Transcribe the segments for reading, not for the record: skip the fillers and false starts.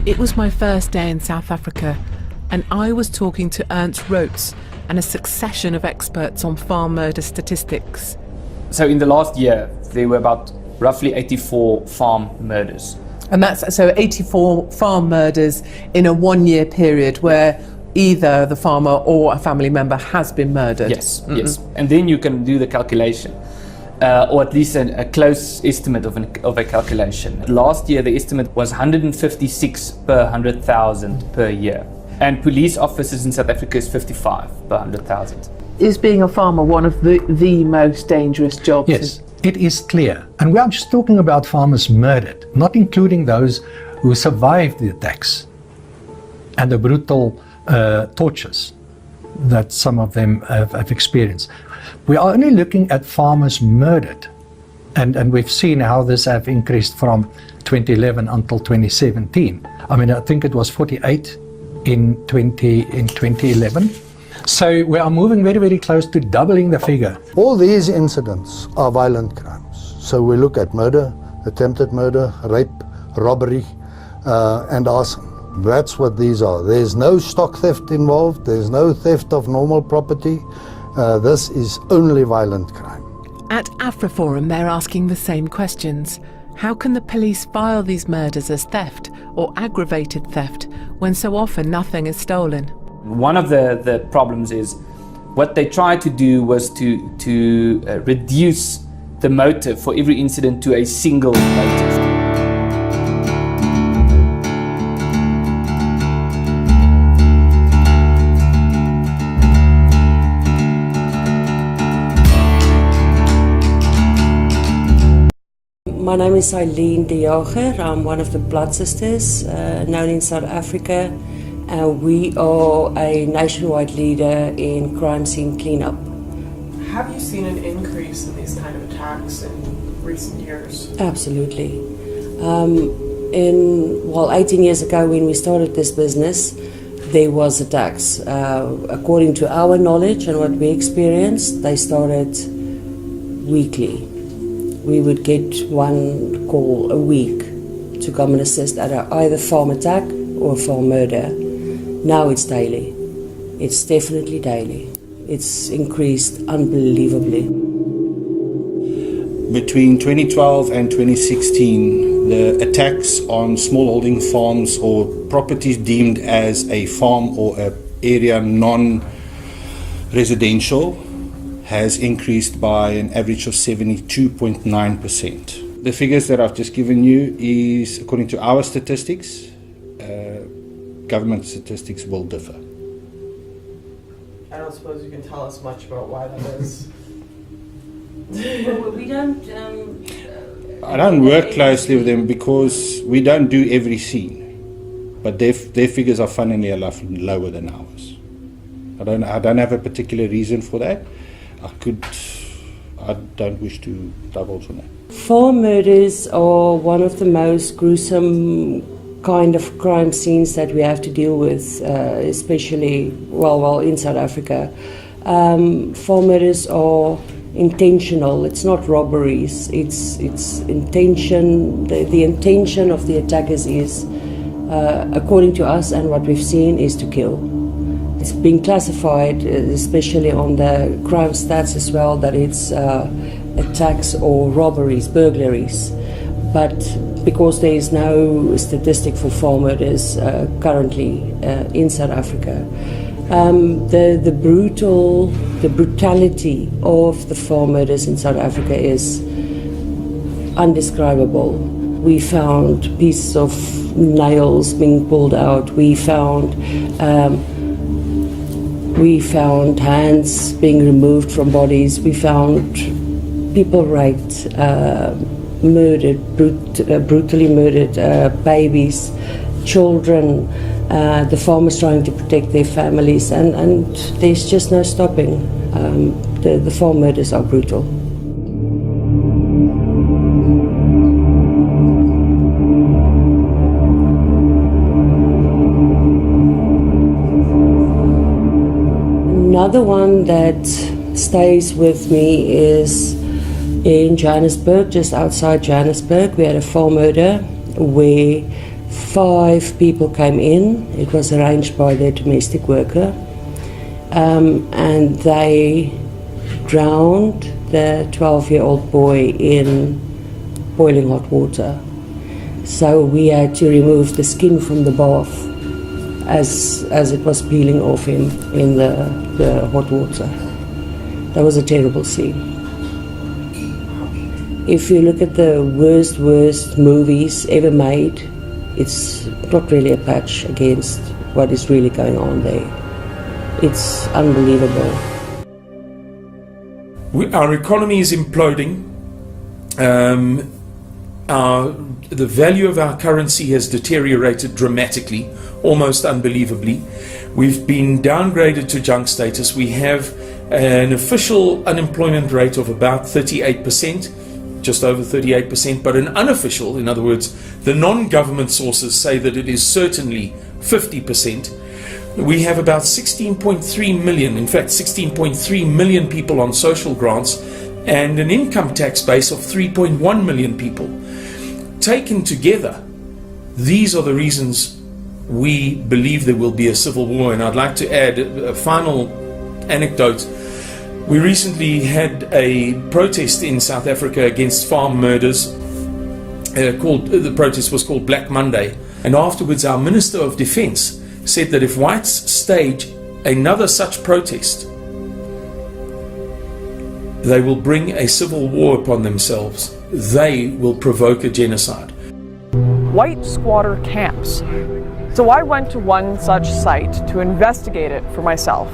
It was my first day in South Africa, and I was talking to Ernst Roets and a succession of experts on farm murder statistics. So in the last year, there were about roughly 84 farm murders. And that's so 84 farm murders in a 1 year period where either the farmer or a family member has been murdered. Yes, yes. And then you can do the calculation, or at least a close estimate of a calculation. Last year, the estimate was 156 per 100,000 per year. And police officers in South Africa is 55 per 100,000. Is being a farmer one of the most dangerous jobs? Yes, it is clear. And we are just talking about farmers murdered, not including those who survived the attacks and the brutal tortures that some of them have experienced. We are only looking at farmers murdered. And we've seen how this have increased from 2011 until 2017. I mean, I think it was 48 in 2011. So we are moving very, very close to doubling the figure. All these incidents are violent crimes. So we look at murder, attempted murder, rape, robbery, and arson. That's what these are. There's no stock theft involved. There's no theft of normal property. This is only violent crime. At AfriForum, they're asking the same questions. How can the police file these murders as theft or aggravated theft when so often nothing is stolen? One of the problems is what they tried to do was to reduce the motive for every incident to a single motive. My name is Eileen de Jager. I'm one of the Blood Sisters, known in South Africa. We are a nationwide leader in crime scene cleanup. Have you seen an increase in these kind of attacks in recent years? Absolutely. 18 years ago when we started this business, there was attacks. According to our knowledge and what we experienced, they started weekly. We would get one call a week to come and assist at either farm attack or farm murder. Now it's daily. It's definitely daily. It's increased unbelievably. Between 2012 and 2016, the attacks on smallholding farms or properties deemed as a farm or an area non-residential has increased by an average of 72.9%. The figures that I've just given you is according to our statistics. Government statistics will differ. I don't suppose you can tell us much about why that is. Well, we don't. I don't work closely with them because we don't do every scene, but their figures are funnily enough lower than ours. I don't have a particular reason for that. I don't wish to divulge on that. Farm murders are one of the most gruesome kind of crime scenes that we have to deal with, especially in South Africa. Farm murders are intentional. It's not robberies. It's intention. The intention of the attackers is, according to us and what we've seen, is to kill. It's been classified, especially on the crime stats as well, that it's attacks or robberies, burglaries. But because there is no statistic for farm murders currently in South Africa, the brutality of the farm murders in South Africa is undescribable. We found pieces of nails being pulled out. We found hands being removed from bodies. We found people raped, murdered, brutally murdered, babies, children, the farmers trying to protect their families, and there's just no stopping. The farm murders are brutal. Another one that stays with me is in Johannesburg, just outside Johannesburg. We had a farm murder where 5 people came in. It was arranged by their domestic worker, and they drowned the 12-year-old boy in boiling hot water. So we had to remove the skin from the bath as it was peeling off him in the hot water. That was a terrible scene. If you look at the worst movies ever made, it's not really a patch against what is really going on there. It's unbelievable. Our economy is imploding. The value of our currency has deteriorated dramatically, almost unbelievably. We've been downgraded to junk status. We have an official unemployment rate of about 38%, just over 38%, but an unofficial, in other words, the non-government sources say that it is certainly 50%. We have about 16.3 million, in fact 16.3 million people on social grants and an income tax base of 3.1 million people. Taken together, these are the reasons we believe there will be a civil war. And I'd like to add a final anecdote. We recently had a protest in South Africa against farm murders. The protest was called Black Monday. And afterwards our Minister of Defence said that if whites stage another such protest, they will bring a civil war upon themselves. They will provoke a genocide. White squatter camps. So I went to one such site to investigate it for myself.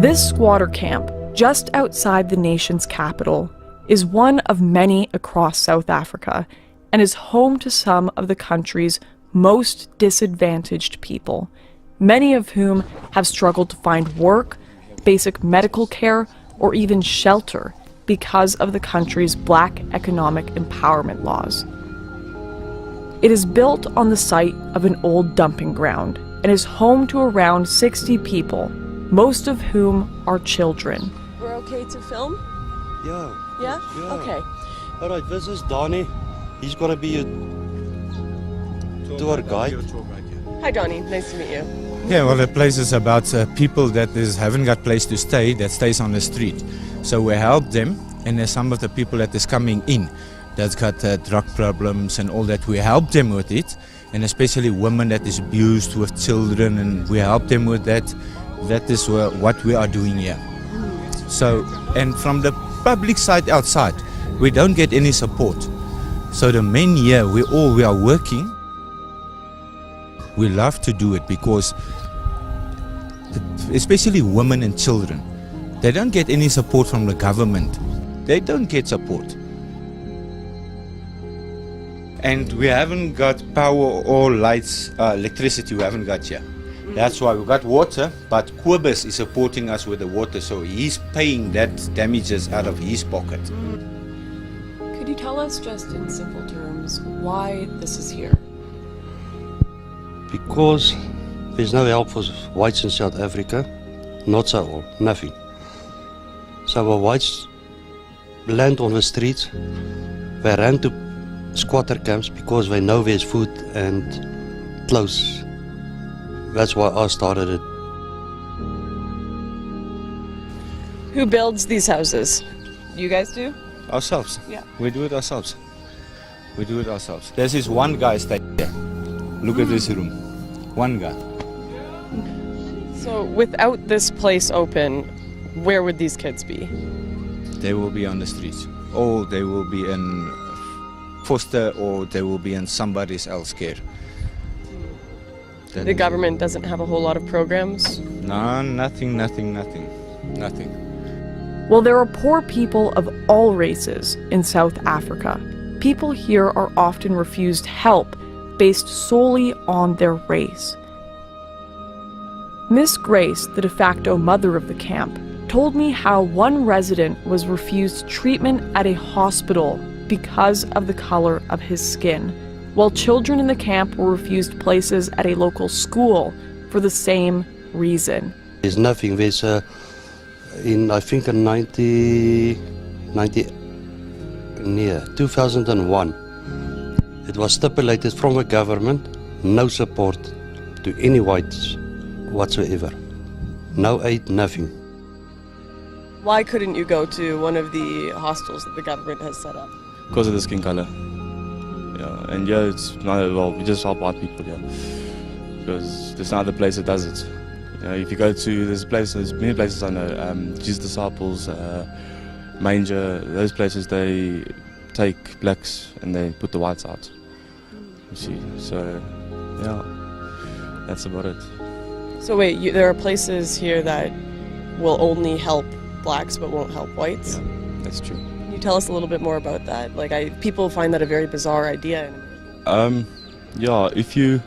This squatter camp, just outside the nation's capital, is one of many across South Africa and is home to some of the country's most disadvantaged people, many of whom have struggled to find work, basic medical care, or even shelter because of the country's black economic empowerment laws. It is built on the site of an old dumping ground and is home to around 60 people, most of whom are children. We're okay to film? Yeah. Yeah? Okay. All right, this is Donnie. He's going to be a tour guide. Hi, Donnie. Nice to meet you. Yeah, well, the place is about people that haven't got place to stay, that stays on the street. So we help them, and there's some of the people that is coming in that's got drug problems and all that. We help them with it, and especially women that is abused with children, and we help them with that. That is what we are doing here. So, and from the public side outside, we don't get any support. So the men here, we are working. We love to do it because, especially women and children, they don't get any support from the government. They don't get support. And we haven't got power or lights, electricity we haven't got here. That's why we got water, but Kobus is supporting us with the water, so he's paying that damages out of his pocket. Could you tell us just in simple terms why this is here? Because there's no help for whites in South Africa, not so all, nothing. So our whites land on the streets, they ran to squatter camps because they know there's food and clothes. That's why I started it. Who builds these houses? You guys do? Ourselves. Yeah. We do it ourselves. We do it ourselves. There's this one guy staying there. Look at this room. One guy. So without this place open, where would these kids be? They will be on the streets. Or they will be in foster, or they will be in somebody else's care. The government doesn't have a whole lot of programs? No, nothing. Well, there are poor people of all races in South Africa. People here are often refused help based solely on their race. Miss Grace, the de facto mother of the camp, told me how one resident was refused treatment at a hospital because of the color of his skin, while children in the camp were refused places at a local school for the same reason. There's nothing. There's I think in 2001, It was stipulated from the government, no support to any whites whatsoever. No aid, nothing. Why couldn't you go to one of the hostels that the government has set up? Because of the skin color. Yeah, and yeah, it's not, well, we just help white people, yeah. Because there's no other place that does it. You know, if you go to, there's many places I know, Jesus Disciples, Manger, those places they take blacks and they put the whites out. You see, so yeah, that's about it. So wait, there are places here that will only help blacks but won't help whites? Yeah, that's true. Can you tell us a little bit more about that? Like, people find that a very bizarre idea. Yeah, if you,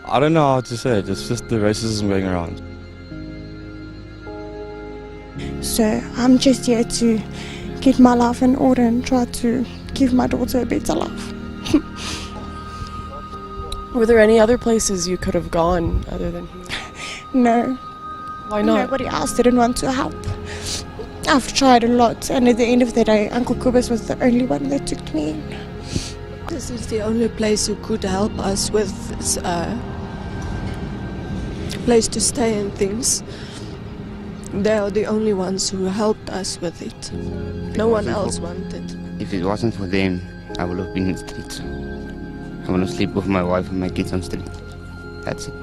I don't know how to say it, it's just the racism going around. So I'm just here to get my life in order and try to give my daughter a better life. Were there any other places you could have gone other than here? No. Why not? Nobody else didn't want to help. I've tried a lot, and at the end of the day, Uncle Kubus was the only one that took me in. This is the only place who could help us with place to stay and things. They are the only ones who helped us with it. No one else wanted. If it wasn't for them, I would have been in the streets. I want to sleep with my wife and my kids on the street. That's it.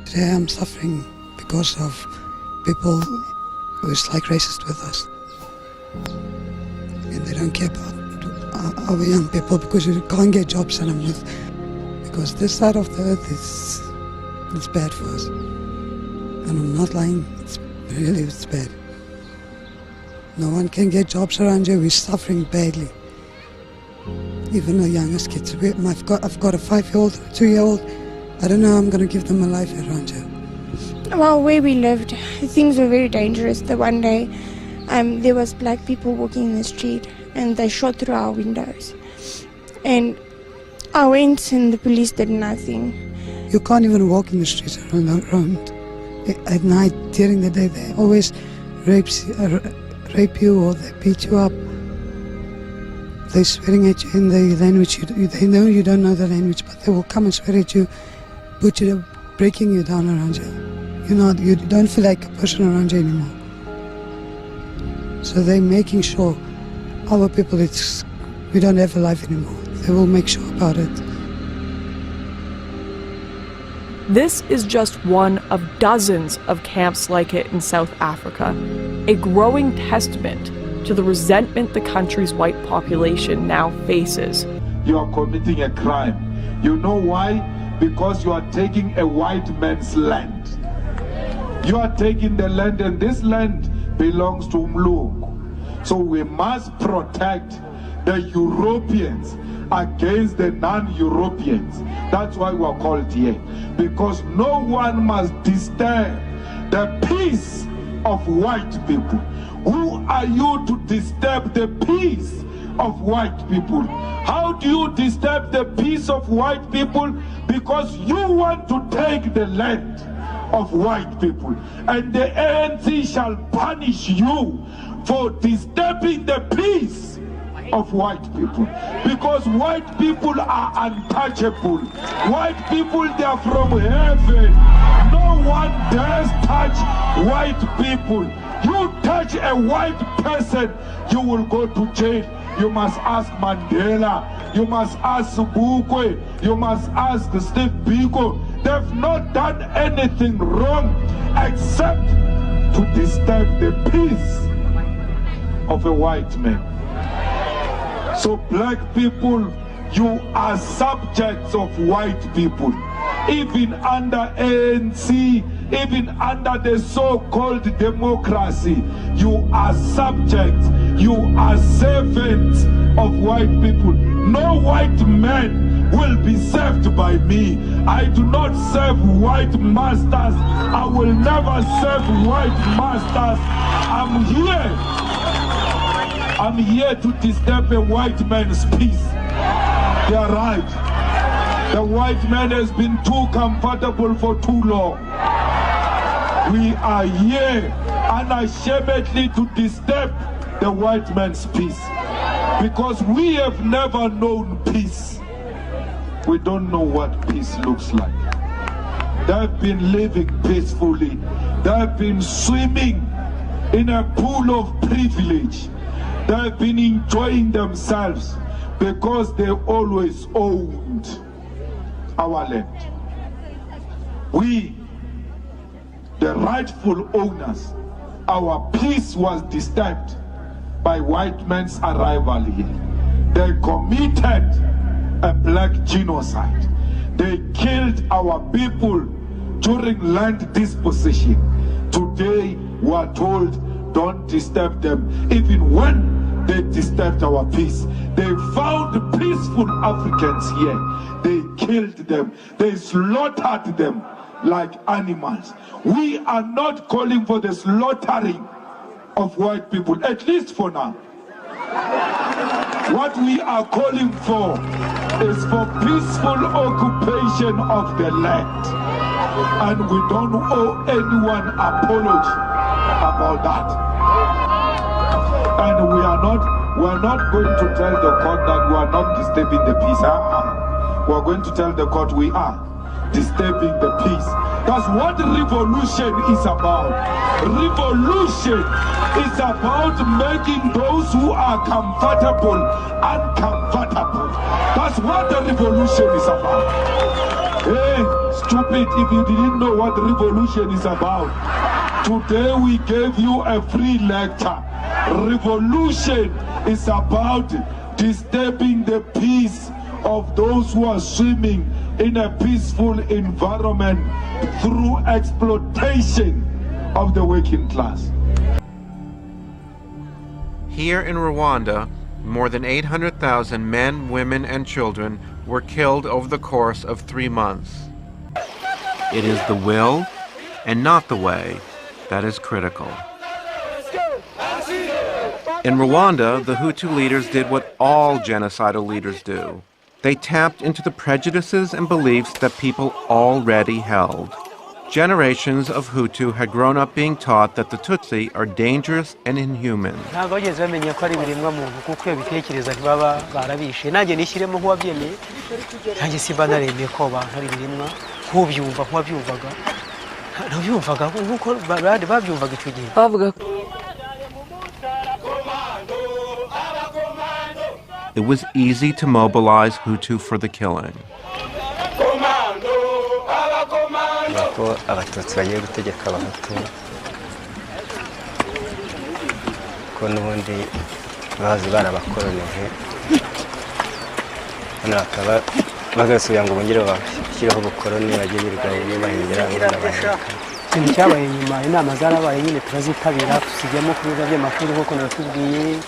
Today I'm suffering because of people who is like racist with us. And they don't care about our young people because you can't get jobs and I'm with. Because this side of the earth is bad for us. And I'm not lying, it's bad. No one can get jobs around here, we're suffering badly. Even the youngest kids. I've got a 5-year-old, a 2-year-old. I don't know how I'm going to give them a life around here. Well, where we lived, things were very dangerous. The one day, there was black people walking in the street and they shot through our windows. And I went and the police did nothing. You can't even walk in the streets around. At night, during the day, they always rape you or they beat you up. They're swearing at you in the language. They know you don't know the language, but they will come and swear at you, breaking you down around you. You don't feel like a person around you anymore. So they're making sure our people, we don't have a life anymore. They will make sure about it. This is just one of dozens of camps like it in South Africa, a growing testament to the resentment the country's white population now faces. You are committing a crime. You know why? Because you are taking a white man's land. You are taking the land, and this land belongs to Mlungu. So we must protect the Europeans against the non-Europeans. That's why we are called here. Because no one must disturb the peace of white people. Who are you to disturb the peace of white people? How do you disturb the peace of white people? Because you want to take the land of white people. And the ANC shall punish you for disturbing the peace of white people. Because white people are untouchable. White people, they are from heaven. No one dares touch white people. You touch a white person, you will go to jail. You must ask Mandela, you must ask Bukwe, you must ask Steve Biko. They've not done anything wrong except to disturb the peace of a white man. So black people, you are subjects of white people. Even under ANC, even under the so-called democracy, you are subjects, you are servants of white people. No white man will be served by me. I do not serve white masters. I will never serve white masters. I'm here to disturb a white man's peace. They are right. The white man has been too comfortable for too long. We are here unashamedly to disturb the white man's peace. Because we have never known peace. We don't know what peace looks like. They've been living peacefully. They've been swimming in a pool of privilege. They've been enjoying themselves because they always owned our land. We, the rightful owners, our peace was disturbed by white men's arrival here. They committed a black genocide. They killed our people during land disposition. Today we are told don't disturb them. Even when they disturbed our peace, they found peaceful Africans here. They killed them. They slaughtered them like animals. We are not calling for the slaughtering of white people, at least for now. What we are calling for is for peaceful occupation of the land. And we don't owe anyone apology about that. And we are not going to tell the court that we are not disturbing the peace. We are going to tell the court we are disturbing the peace. That's what revolution is about. Revolution is about making those who are comfortable uncomfortable. That's what the revolution is about. Hey, stupid, if you didn't know what revolution is about, today we gave you a free lecture. Revolution is about disturbing the peace of those who are swimming in a peaceful environment through exploitation of the working class. Here in Rwanda, more than 800,000 men, women, and children were killed over the course of 3 months. It is the will and not the way that is critical. In Rwanda, the Hutu leaders did what all genocidal leaders do. They tapped into the prejudices and beliefs that people already held. Generations of Hutu had grown up being taught that the Tutsi are dangerous and inhuman. It was easy to mobilize Hutu for the killing. Abatutsi bagiye gutegeka abahutu ko n'ubundi bazi barabakolonije hano bakaba bagasubira ngo bongere bashyireho ubukoloni bagiye birirwa bahindura ikintu cyabaye nyuma inama zarabaye nyine turazitabira tusigemo ku bigo by'amashuri nk'uko natubwiye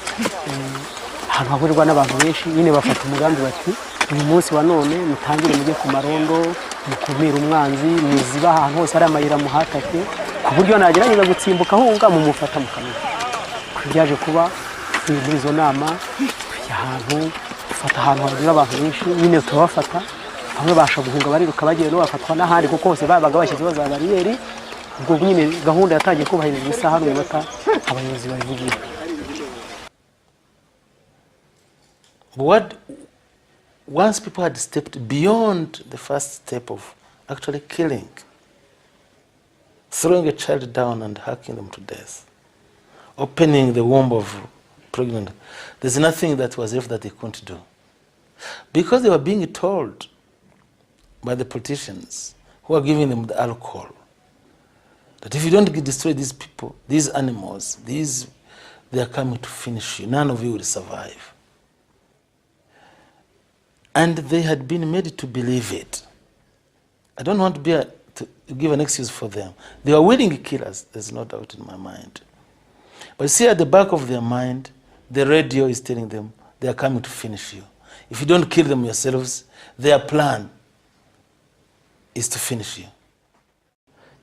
ahantu hahurirwa n'abantu benshi nyine bafata umugambi bati uyu munsi wa none mutangire mujye ku marondo mukumira umwanzi muziba ahantu hose ari amayira muhatake ku buryo nagerageza gutsimbuka ahunga mumufata mukamira byaje kuba muri izo nama ahantu dufata ahantu hagira abantu benshi nyine tubafata bamwe basha guhunga bariruka bagiye no bafatwa n'ahandi kuko hose babaga bashyizeho za bariyeri ubwo nyine gahunda yatangiye kubahirizwa isaha n'umunota abayobozi babivugira. Once people had stepped beyond the first step of actually killing, throwing a child down and hacking them to death, opening the womb of pregnant, there's nothing that was left that they couldn't do. Because they were being told by the politicians who are giving them the alcohol, that if you don't destroy these people, these animals, they are coming to finish you. None of you will survive. And they had been made to believe it. I don't want to give an excuse for them. They were willing killers, there's no doubt in my mind. But see, at the back of their mind, the radio is telling them they are coming to finish you. If you don't kill them yourselves, their plan is to finish you.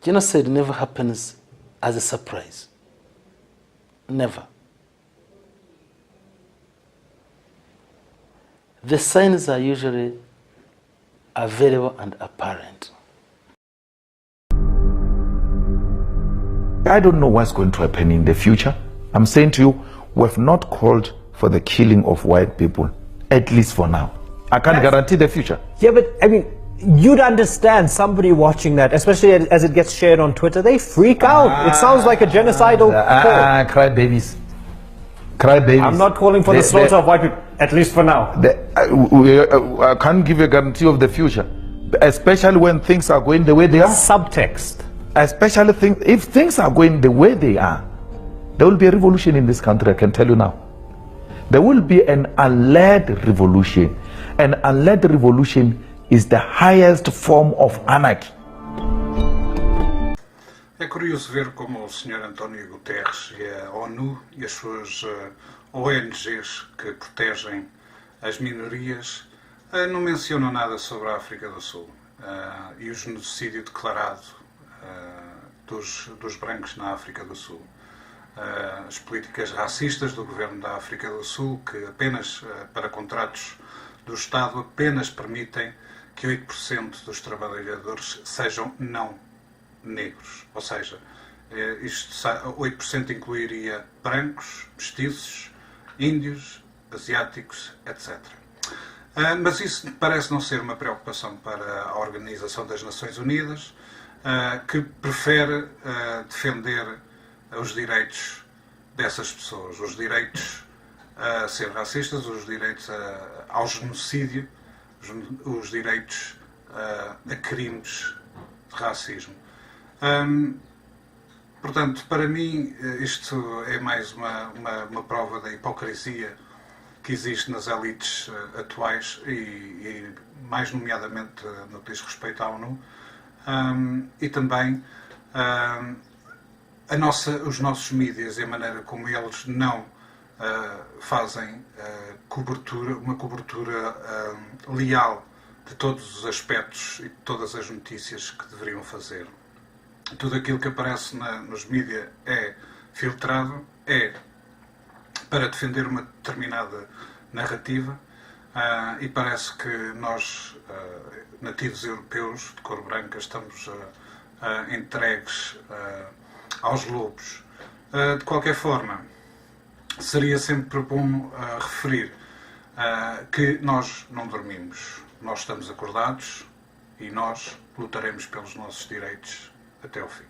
Genocide never happens as a surprise. Never. The signs are usually available and apparent. I don't know what's going to happen in the future. I'm saying to you, we have not called for the killing of white people, at least for now. I can't guarantee the future. Yeah, but I mean, you'd understand somebody watching that, especially as it gets shared on Twitter, they freak out. It sounds like a genocidal call. Cry babies. Cry babies. I'm not calling for the slaughter of white people, at least for now. I can't give you a guarantee of the future, especially when things are going the way they are. Subtext. Especially if things are going the way they are, there will be a revolution in this country, I can tell you now. There will be an unled revolution. An unled revolution is the highest form of anarchy. É curioso ver como o Sr. António Guterres e a ONU e as suas ONGs que protegem as minorias não mencionam nada sobre a África do Sul e o genocídio declarado dos brancos na África do Sul. As políticas racistas do governo da África do Sul, que apenas para contratos do Estado apenas permitem que 8% dos trabalhadores sejam não negros. Ou seja, 8% incluiria brancos, mestiços, índios, asiáticos, etc. Mas isso parece não ser uma preocupação para a Organização das Nações Unidas, que prefere defender os direitos dessas pessoas, os direitos a ser racistas, os direitos ao genocídio, os direitos a crimes de racismo. Portanto, para mim, isto é mais uma prova da hipocrisia que existe nas elites atuais e mais nomeadamente no que diz respeito à ONU, e também os nossos mídias e a maneira como eles não fazem uma cobertura leal de todos os aspectos e de todas as notícias que deveriam fazer. Tudo aquilo que aparece nos mídias é filtrado, é para defender uma determinada narrativa, e parece que nós, nativos europeus de cor branca, estamos entregues aos lobos. De qualquer forma, seria sempre bom referir que nós não dormimos, nós estamos acordados e nós lutaremos pelos nossos direitos até ao fim.